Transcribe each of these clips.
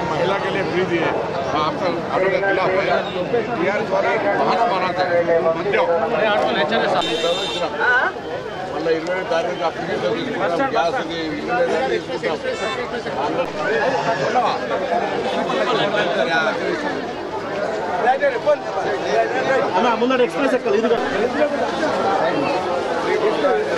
महिला के लिए फ्री दिए आपका ऑटो का खिलाफ है यार बहाना बनाता है मध्यम మళ్ళీ 20 తారీఖు అప్లికేషన్ తీసుకుంటాం గ్యాస్ ముందర ఎక్స్ప్రెస్ ఎక్కలు ఇది తీసుకోలేదు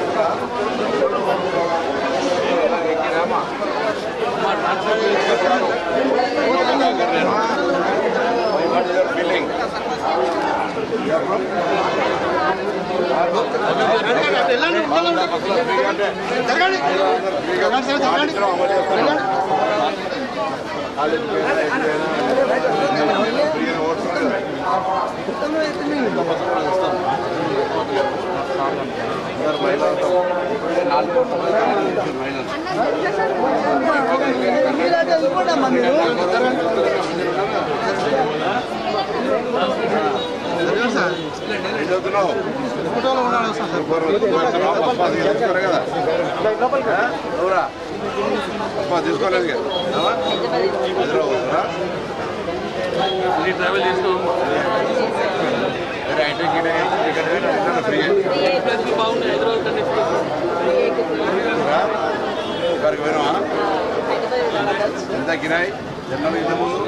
ట్రావెల్ చేస్తాం బాగుంది హైదరాబాద్ పోయినావా ఎంత కిరాయి జనరల్ ఇంత ముందు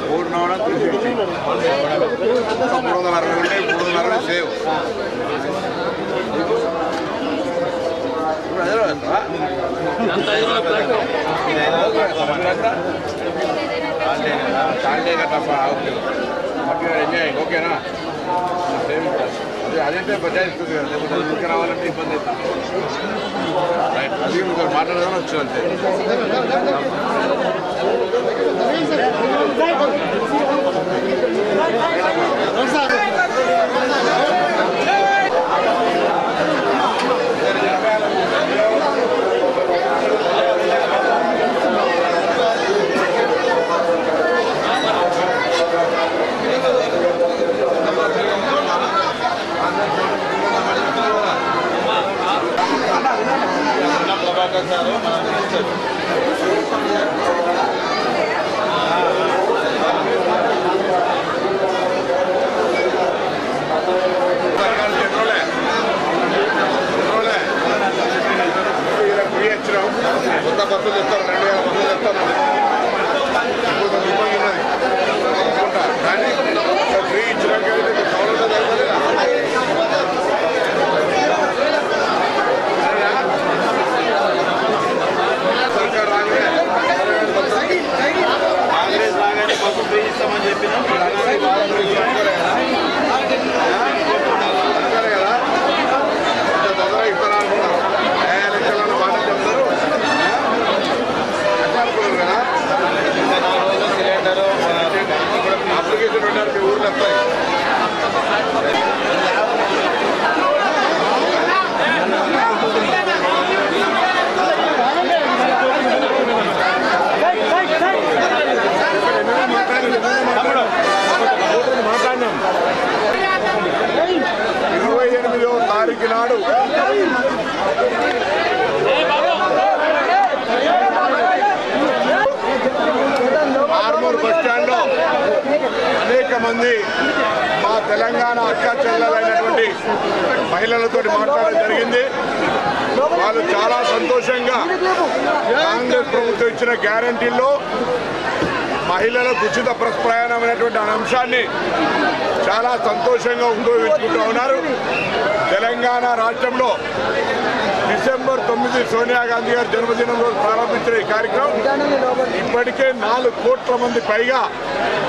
360 ఉంటే 360 సేవ్ చాలే కదా ఎంజాయ్ ఓకేనా సేమ్ అదంటే బజాయిస్తుంది కదా లేకపోతే ఇంటికి రావాలంటే ఇబ్బంది అవుతుంది రైట్ అది మీరు మాట్లాడదామని వచ్చానంతే కొత్త బస్సులు చెప్తారు 2000 బస్సులు చెప్తారు కానీ ఫ్రీ ఇచ్చినాక సౌలభ్యం జరుగుతుందిగా సర్కార్ రాగానే కాంగ్రెస్ రాగానే బస్సు ఫ్రీ ఇస్తామని చెప్పినా కదా ఇంత తొందరగా ఇస్తారా అనుకున్నారు ఎలక్షన్లను బాగా చెప్తారు కదా అప్లికేషన్ పెట్టారు మీ ఊర్లో వస్తాయి మాట్లాడినాం 28వ తారీఖు నాడు ఆర్మూర్ బస్ స్టాండ్లో అనేక మంది మా తెలంగాణ అక్క చెల్లెలైనటువంటి మహిళలతో మాట్లాడడం జరిగింది. వాళ్ళు చాలా సంతోషంగా కాంగ్రెస్ ప్రభుత్వం ఇచ్చిన గ్యారంటీల్లో మహిళలకు ఉచిత బస్ ప్రయాణం అనేటువంటి అంశాన్ని చాలా సంతోషంగా ఉపయోగించుకుంటూ ఉన్నారు. తెలంగాణ రాష్ట్రంలో డిసెంబర్ 9 సోనియా గాంధీ గారి జన్మదినం రోజు ప్రారంభించిన ఈ కార్యక్రమం ఇప్పటికే 4 కోట్ల మంది పైగా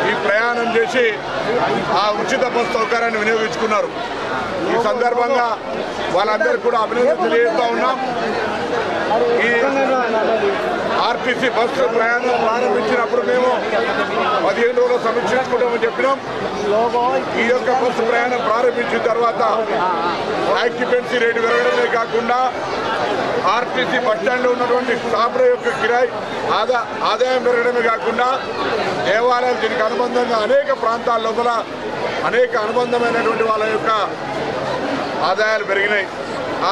ఈ ప్రయాణం చేసి ఆ ఉచిత బస్ సౌకర్యాన్ని వినియోగించుకున్నారు. ఈ సందర్భంగా వాళ్ళందరికీ కూడా అభినందనలు తెలియజేస్తూ ఉన్నాం. ఈ ఆర్టీసీ బస్సు ప్రయాణం ప్రారంభించినప్పుడు మేము 15 రోజులు సమీక్షించుకుంటామని చెప్పినాం. ఈ యొక్క బస్సు ప్రయాణం ప్రారంభించిన తర్వాత ఆక్యుపెన్సీ రేటు పెరగడమే కాకుండా ఆర్టీసీ బస్టాండ్లో ఉన్నటువంటి షాపుల యొక్క కిరాయి ఆదాయం పెరగడమే కాకుండా దేవాలయాలు దీనికి అనుబంధంగా అనేక ప్రాంతాల లోపల అనేక అనుబంధమైనటువంటి వాళ్ళ యొక్క ఆదాయాలు పెరిగినాయి.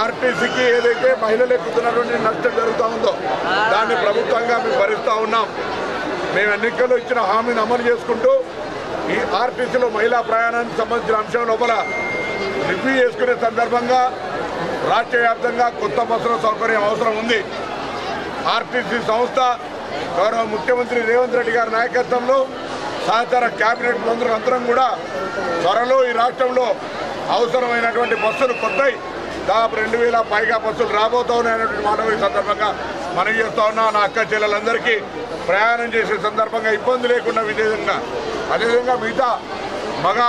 ఆర్టీసీకి ఏదైతే మహిళలు ఎక్కుతున్నటువంటి నష్టం జరుగుతూ ఉందో దాన్ని ప్రభుత్వంగా మేము భరిస్తూ ఉన్నాం. మేము ఎన్నికల్లో ఇచ్చిన హామీని అమలు చేసుకుంటూ ఈ ఆర్టీసీలో మహిళా ప్రయాణానికి సంబంధించిన అంశం లోపల రివ్యూ చేసుకునే సందర్భంగా రాష్ట్ర వ్యాప్తంగా కొత్త బస్సుల సౌకర్యం అవసరం ఉంది. ఆర్టీసీ సంస్థ గౌరవ ముఖ్యమంత్రి రేవంత్ రెడ్డి గారి నాయకత్వంలో సహచార క్యాబినెట్ మంత్రులందరం కూడా త్వరలో ఈ రాష్ట్రంలో అవసరమైనటువంటి బస్సులు కొత్తవి దాదాపు 2000 పైగా బస్సులు రాబోతా ఉన్నాయనేటువంటి మాట ఈ సందర్భంగా మనం చేస్తూ ఉన్నాం. నా అక్క చెల్లెలందరికీ ప్రయాణం చేసే సందర్భంగా ఇబ్బంది లేకుండా విధంగా అదేవిధంగా మిగతా మగ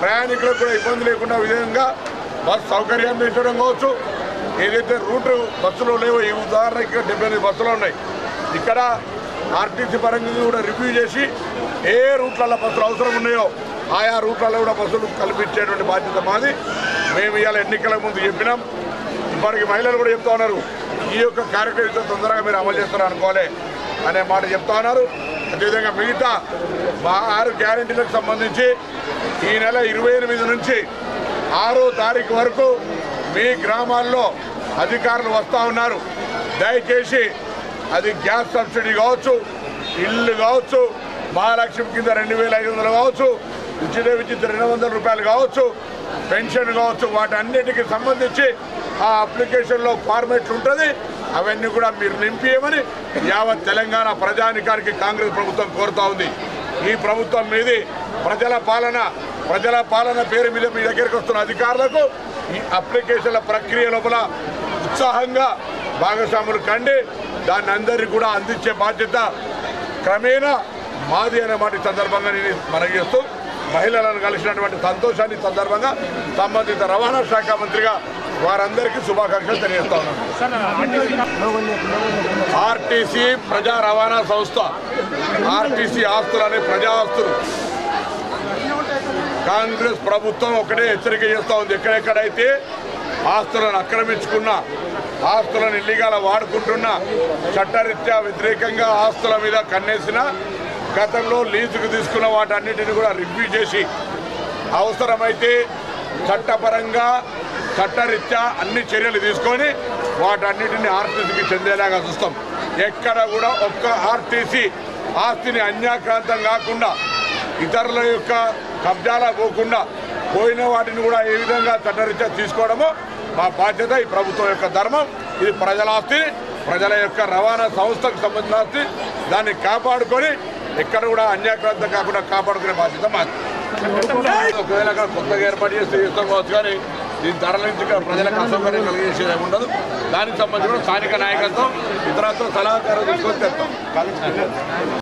ప్రయాణికులకు కూడా ఇబ్బంది లేకుండా విధంగా బస్సు సౌకర్యం పెంచడం కావచ్చు. ఏదైతే రూటు బస్సులు లేవో ఈ ఉదాహరణకి 78 బస్సులు ఉన్నాయి. ఇక్కడ ఆర్టీసీ పరంగా కూడా రివ్యూ చేసి ఏ రూట్లలో బస్సులు అవసరం ఉన్నాయో ఆయా రూట్లలో కూడా బస్సులు కల్పించేటువంటి బాధ్యత మాది. మేము ఇవాళ ఎన్నికల ముందు చెప్పినాం. ఇప్పటికి మహిళలు కూడా చెప్తా ఉన్నారు ఈ యొక్క కార్యక్రమం తొందరగా మీరు అమలు చేస్తారు అనుకోలే అనే మాట చెప్తా ఉన్నారు. అదేవిధంగా మిగతా మా 6 గ్యారెంటీలకు సంబంధించి ఈ నెల 28 నుంచి 6వ తారీఖు వరకు మీ గ్రామాల్లో అధికారులు వస్తూ ఉన్నారు. దయచేసి అది గ్యాస్ సబ్సిడీ కావచ్చు, ఇల్లు కావచ్చు, మహాలక్ష్మి కింద 2500 కావచ్చు, ఉచిత విద్యుత్ 200 రూపాయలు కావచ్చు, పెన్షన్ కావచ్చు, వాటన్నిటికి సంబంధించి ఆ అప్లికేషన్లో ఫార్మేట్లు ఉంటుంది. అవన్నీ కూడా మీరు నింపియమని యావత్ తెలంగాణ ప్రజానికానికి కాంగ్రెస్ ప్రభుత్వం కోరుతా ఉంది. ఈ ప్రభుత్వం మీది ప్రజల పాలన పేరు మీద మీ దగ్గరికి వస్తున్న అధికారులకు ఈ అప్లికేషన్ల ప్రక్రియ లోపల ఉత్సాహంగా భాగస్వాములు కండి. దాన్ని అందరికీ కూడా అందించే బాధ్యత క్రమేణా మాది అనే మాట సందర్భంగా నేను మనవి చేస్తూ మహిళలను కలిసినటువంటి సంతోషాన్ని సందర్భంగా సంబంధిత రవాణా శాఖ మంత్రిగా వారందరికీ శుభాకాంక్షలు తెలియజేస్తా ఉన్నాను. ఆర్టీసీ ప్రజా రవాణా సంస్థ, ఆర్టీసీ ఆస్తులు అనే ప్రజా ఆస్తులు కాంగ్రెస్ ప్రభుత్వం ఒకటే హెచ్చరిక చేస్తూ ఉంది. ఎక్కడెక్కడైతే ఆస్తులను ఆక్రమించుకున్న, ఆస్తులను ఇల్లీగల్ వాడుకుంటున్న, చట్టరీత్యా వ్యతిరేకంగా ఆస్తుల మీద కన్నేసిన, గతంలో లీజుకు తీసుకున్న వాటన్నిటిని కూడా రివ్యూ చేసి అవసరమైతే చట్టపరంగా చట్టరీత్యా అన్ని చర్యలు తీసుకొని వాటన్నిటిని ఆర్టీసీకి చెందేలాగా చూస్తాం. ఎక్కడ కూడా ఒక్క ఆర్టీసీ ఆస్తిని అన్యాక్రాంతం కాకుండా, ఇతరుల యొక్క కబ్జాలా పోకుండా పోయిన వాటిని కూడా ఏ విధంగా చట్టరీత్యా తీసుకోవడమో మా బాధ్యత. ఈ ప్రభుత్వం యొక్క ధర్మం. ఇది ప్రజల ఆస్తి, ప్రజల యొక్క రవాణా సంస్థకు సంబంధించిన ఆస్తి. దాన్ని కాపాడుకొని ఎక్కడ కూడా అన్యాక్రాంతం కాకుండా కాపాడుకునే బాధ్యత మాది. ఒకవేళ అక్కడ కొత్తగా ఏర్పాటు చేస్తే చేసుకోవచ్చు, కానీ దీని తరలించి ప్రజలకు అసౌకర్యం కలిగేసేది ఉండదు. దానికి సంబంధించి స్థానిక నాయకత్వం ఇతరత్వ సలహాకారం తీసుకొని తెస్తాం.